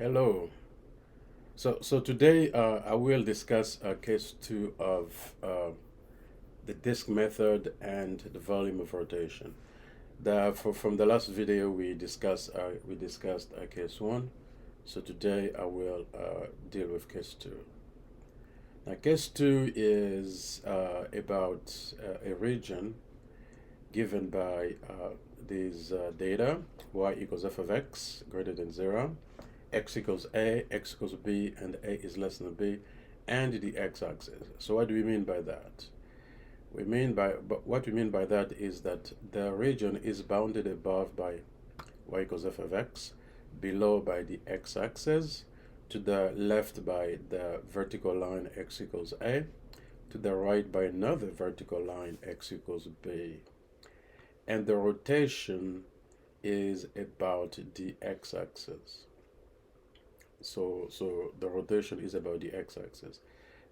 Hello. So today I will discuss case two of the disk method and the volume of rotation. From the last video we discussed case one. So today I will deal with case two. Now case two is about a region given by these data y equals f of x greater than 0, x equals a, x equals b, and a is less than b, and the x-axis. So what do we mean by that? What we mean by that is that the region is bounded above by y equals f of x, below by the x-axis, to the left by the vertical line x equals a, to the right by another vertical line x equals b. And the rotation is about the x-axis. So the rotation is about the x-axis.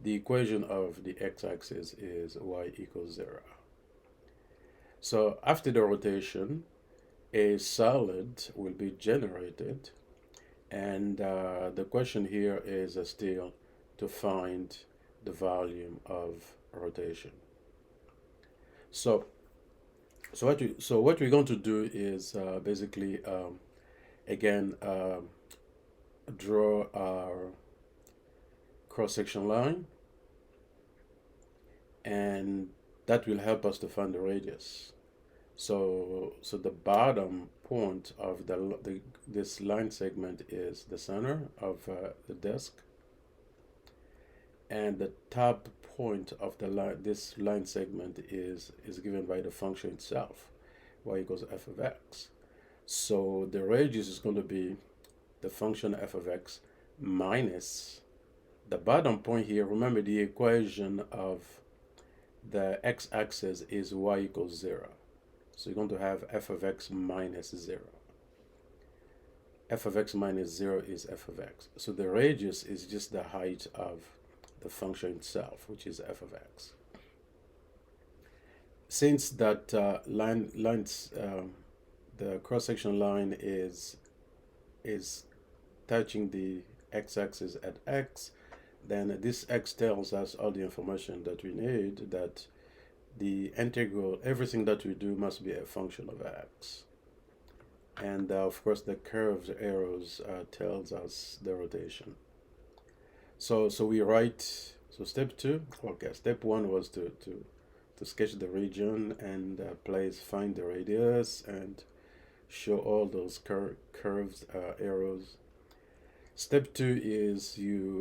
The equation of the x-axis is y equals 0. So after the rotation, a solid will be generated, and the question here is still to find the volume of rotation. So what we're going to do is basically again draw our cross-section line, and that will help us to find the radius. So the bottom point of this line segment is the center of the disk, and the top point of this line segment is given by the function itself, y equals f of x. So the radius is going to be the function f of x minus the bottom point here. Remember, the equation of the x-axis is y equals 0. So you're going to have f of x minus 0. F of x minus 0 is f of x. So the radius is just the height of the function itself, which is f of x. Since that the cross-section line is touching the x-axis at x, then this x tells us all the information that we need, that the integral, everything that we do must be a function of x. And of course the curved arrows tells us the rotation. So we write, so step two, okay, step one was to sketch the region and find the radius and show all those curved arrows. Step two is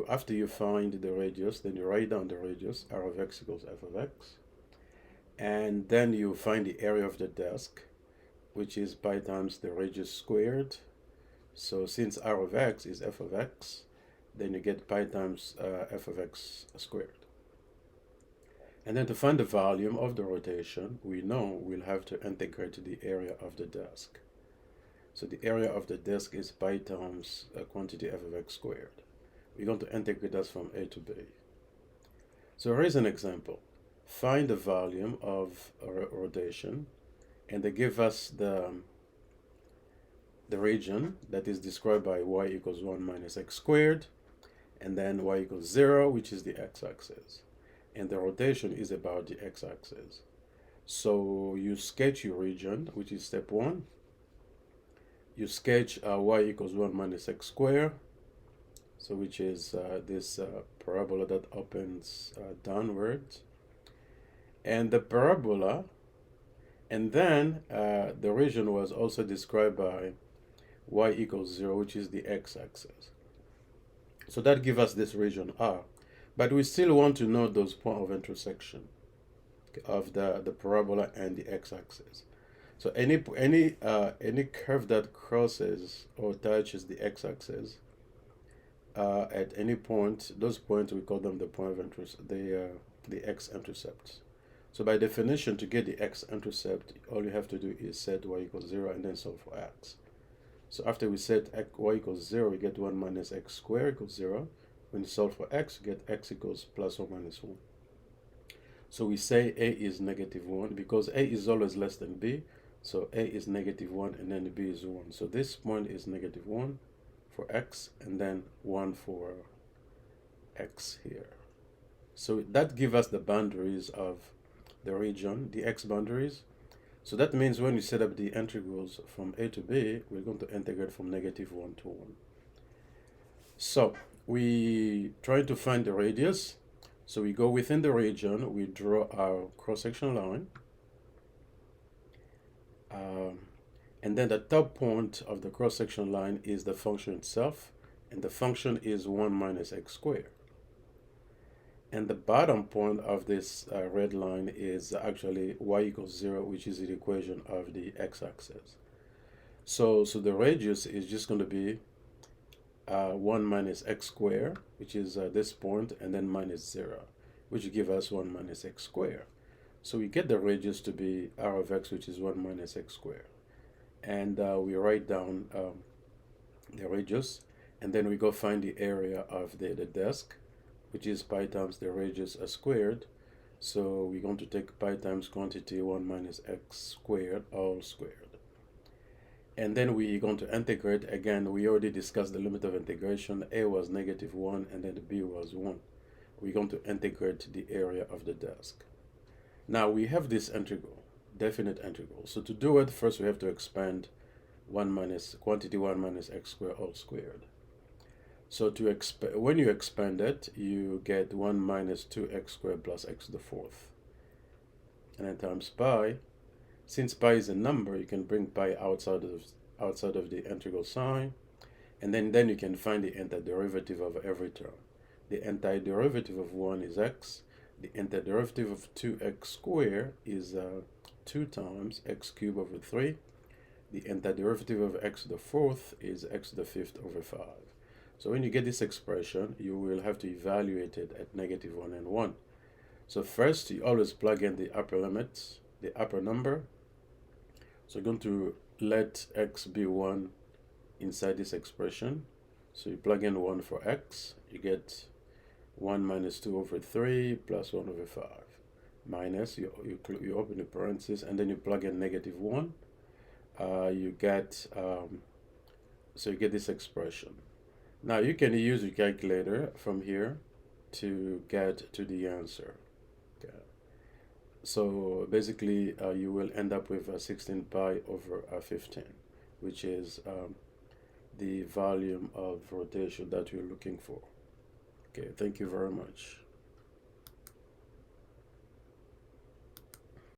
after you find the radius, then you write down the radius, r of x equals f of x. And then you find the area of the disk, which is pi times the radius squared. So since r of x is f of x, then you get pi times f of x squared. And then to find the volume of the rotation, we know we'll have to integrate the area of the disk. So the area of the disk is pi times a quantity f of x squared. We're going to integrate that from a to b. So here's an example. Find the volume of rotation, and they give us the region that is described by y equals 1 minus x squared, and then y equals 0, which is the x-axis. And the rotation is about the x-axis. So you sketch your region, which is step one. You sketch y equals 1 minus x squared, so which is this parabola that opens downwards. And the parabola, and then the region was also described by y equals 0, which is the x-axis. So that gives us this region R. But we still want to know those points of intersection of the parabola and the x-axis. So any curve that crosses or touches the x-axis at any point, those points we call them the point of interest, the x-intercepts. So by definition, to get the x-intercept, all you have to do is set y equals 0 and then solve for x. So after we set y equals 0, we get 1 minus x squared equals 0. When you solve for x, you get x equals plus or minus 1. So we say a is negative 1 because a is always less than b. So a is negative 1 and then b is 1. So this point is negative 1 for x, and then 1 for x here. So that gives us the boundaries of the region, the x boundaries. So that means when we set up the integrals from a to b, we're going to integrate from -1 to 1. So we try to find the radius. So we go within the region, we draw our cross-section line. And then the top point of the cross-section line is the function itself, and the function is 1 minus x squared. And the bottom point of this red line is actually y equals 0, which is the equation of the x-axis. So the radius is just going to be 1 minus x squared, which is this point, and then minus 0, which gives us 1 minus x squared. So we get the radius to be r of x, which is 1 minus x squared. And we write down the radius, and then we go find the area of the desk, which is pi times the radius squared. So we're going to take pi times quantity 1 minus x squared all squared. And then we're going to integrate. Again, we already discussed the limit of integration. A was -1 and then B was 1. We're going to integrate the area of the desk. Now we have this integral, definite integral. So to do it, first we have to expand quantity 1 minus x squared all squared. So when you expand it, you get 1 minus 2x squared plus x to the fourth. And then times pi. Since pi is a number, you can bring pi outside of the integral sign. And then you can find the antiderivative of every term. The antiderivative of 1 is x. The antiderivative of 2x squared is 2 times x cubed over 3. The antiderivative of x to the fourth is x to the fifth over 5. So when you get this expression, you will have to evaluate it at -1 and 1. So first, you always plug in the upper limits, the upper number. So you're going to let x be 1 inside this expression. So you plug in 1 for x, you get 1 minus 2 over 3 plus 1 over 5. Minus, you open the parentheses, and then you plug in -1. You get, so you get this expression. Now you can use your calculator from here to get to the answer. Okay. So basically you will end up with 16 pi over 15, which is the volume of rotation that you're looking for. Okay, thank you very much.